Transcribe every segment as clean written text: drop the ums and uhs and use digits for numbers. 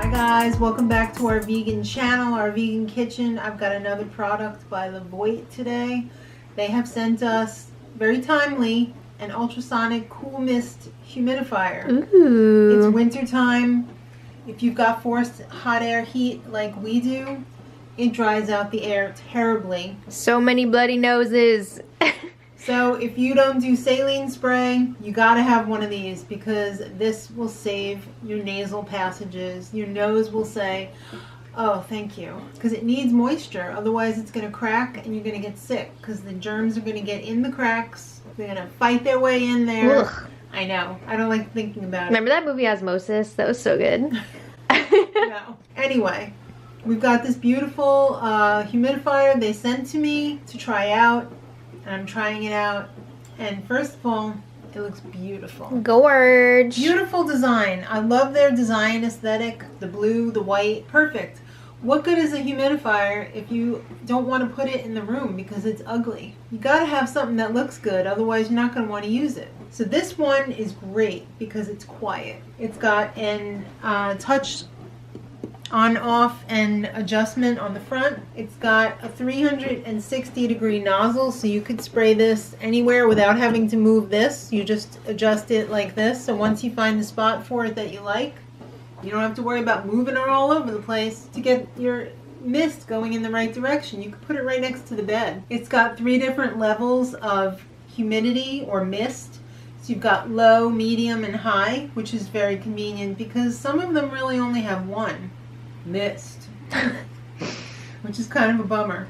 Hi guys, welcome back to our vegan channel, our vegan kitchen. I've got another product by Levoit today. They have sent us, very timely, an ultrasonic cool mist humidifier. Ooh. It's winter time. If you've got forced hot air heat like we do, it dries out the air terribly. So many bloody noses. So if you don't do saline spray, you gotta have one of these because this will save your nasal passages. Your nose will say, oh, thank you. Because it needs moisture. Otherwise it's gonna crack and you're gonna get sick because the germs are gonna get in the cracks. They're gonna fight their way in there. Ugh. I know. I don't like thinking about it. Remember that movie Osmosis? That was so good. No. Anyway, we've got this beautiful humidifier they sent to me to try out. I'm trying it out, and first of all, it looks beautiful. Gorge. Beautiful design. I love their design aesthetic. The blue, the white, perfect. What good is a humidifier if you don't want to put it in the room because it's ugly? You gotta have something that looks good, otherwise you're not gonna want to use it. So this one is great because it's quiet. It's got an touch on-off and adjustment on the front. It's got a 360-degree nozzle, so you could spray this anywhere without having to move this. You just adjust it like this, so once you find the spot for it that you like, you don't have to worry about moving it all over the place to get your mist going in the right direction. You can put it right next to the bed. It's got 3 different levels of humidity or mist. So you've got low, medium, and high, which is very convenient because some of them really only have one. Mist, which is kind of a bummer.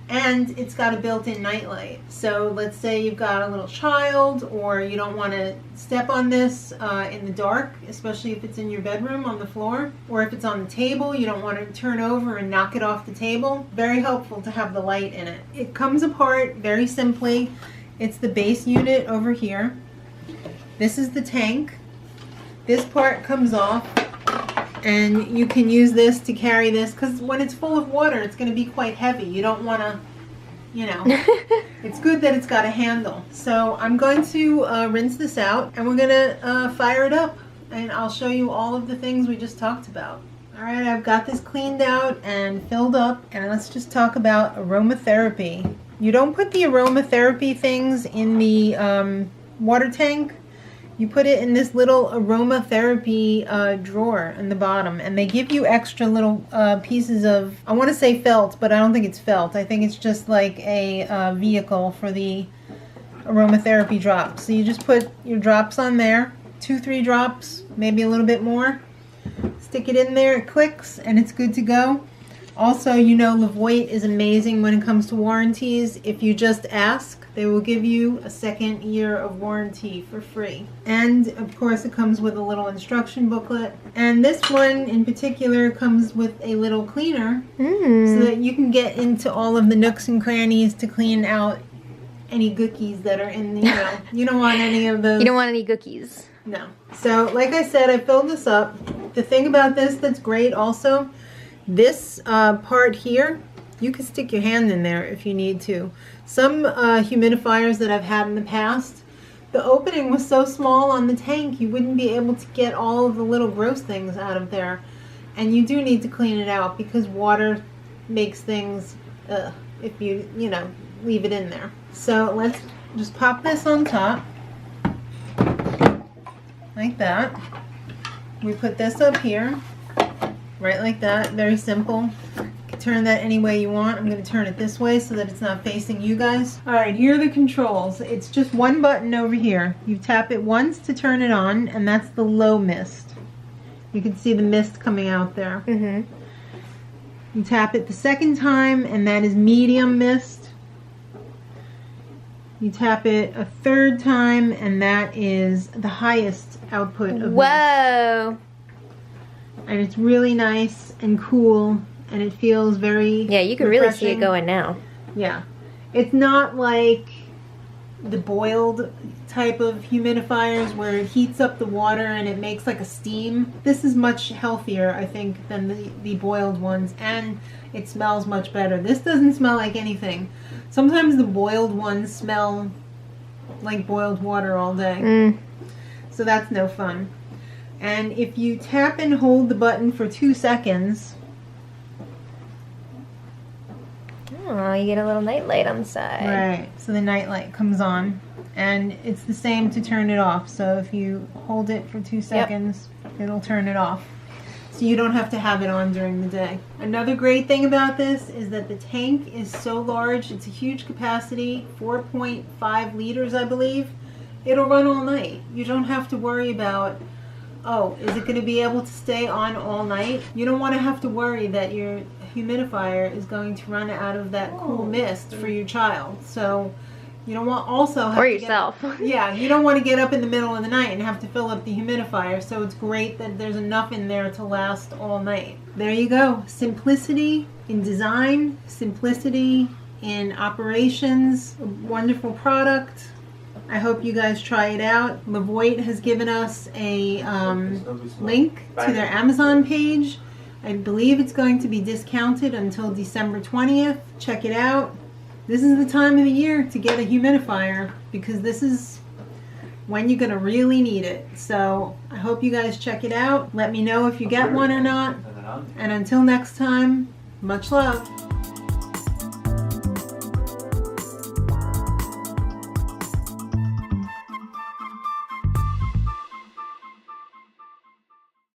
And it's got a built-in nightlight, so let's say you've got a little child or you don't want to step on this in the dark, especially if it's in your bedroom on the floor, or if it's on the table, you don't want to turn over and knock it off the table. Very helpful to have the light in it. It comes apart very simply. It's the base unit over here. This is the tank. This part comes off. And you can use this to carry this because when it's full of water, it's going to be quite heavy. You don't want to, you know, it's good that it's got a handle. So I'm going to rinse this out and we're going to fire it up and I'll show you all of the things we just talked about. All right, I've got this cleaned out and filled up, and let's just talk about aromatherapy. You don't put the aromatherapy things in the water tank. You put it in this little aromatherapy drawer in the bottom, and they give you extra little pieces of, I want to say felt, but I don't think it's felt. I think it's just like a vehicle for the aromatherapy drops. So you just put your drops on there, 2-3 drops, maybe a little bit more. Stick it in there, it clicks, and it's good to go. Also, you know, Levoit is amazing when it comes to warranties. If you just ask, they will give you a 2nd year of warranty for free. And of course it comes with a little instruction booklet. And this one in particular comes with a little cleaner so that you can get into all of the nooks and crannies to clean out any gookies that are in the, you know, you don't want any of those. You don't want any cookies. No. So like I said, I filled this up. The thing about this that's great also, this part here, you can stick your hand in there if you need to. Some humidifiers that I've had in the past, the opening was so small on the tank you wouldn't be able to get all of the little gross things out of there. And you do need to clean it out because water makes things, if you know, leave it in there. So let's just pop this on top, like that. We put this up here, right like that, very simple. Turn that any way you want. I'm going to turn it this way so that it's not facing you guys. Alright, here are the controls. It's just one button over here. You tap it once to turn it on, and that's the low mist. You can see the mist coming out there. You tap it the 2nd time, and that is medium mist. You tap it a 3rd time, and that is the highest output of mist. Whoa! And it's really nice and cool. And it feels very Yeah, you can refreshing. really see it going now. Yeah. It's not like the boiled type of humidifiers where it heats up the water and it makes like a steam. This is much healthier, I think, than the boiled ones, and it smells much better. This doesn't smell like anything. Sometimes the boiled ones smell like boiled water all day. So that's no fun. And if you tap and hold the button for 2 seconds, Oh, you get a little night light on the side. right, so the night light comes on. And it's the same to turn it off. So if you hold it for 2 seconds, it'll turn it off. So you don't have to have it on during the day. Another great thing about this is that the tank is so large. It's a huge capacity, 4.5 liters, I believe. It'll run all night. You don't have to worry about, oh, is it going to be able to stay on all night? You don't want to have to worry that your humidifier is going to run out of that cool mist for your child. So you don't want also have Or to yourself. yeah, you don't want to get up in the middle of the night and have to fill up the humidifier. So it's great that there's enough in there to last all night. There you go. Simplicity in design, simplicity in operations, a wonderful product. I hope you guys try it out. Levoit has given us a link to their Amazon page. I believe it's going to be discounted until December 20th. Check it out. This is the time of the year to get a humidifier because this is when you're going to really need it. So I hope you guys check it out. Let me know if you get one or not. And until next time, much love.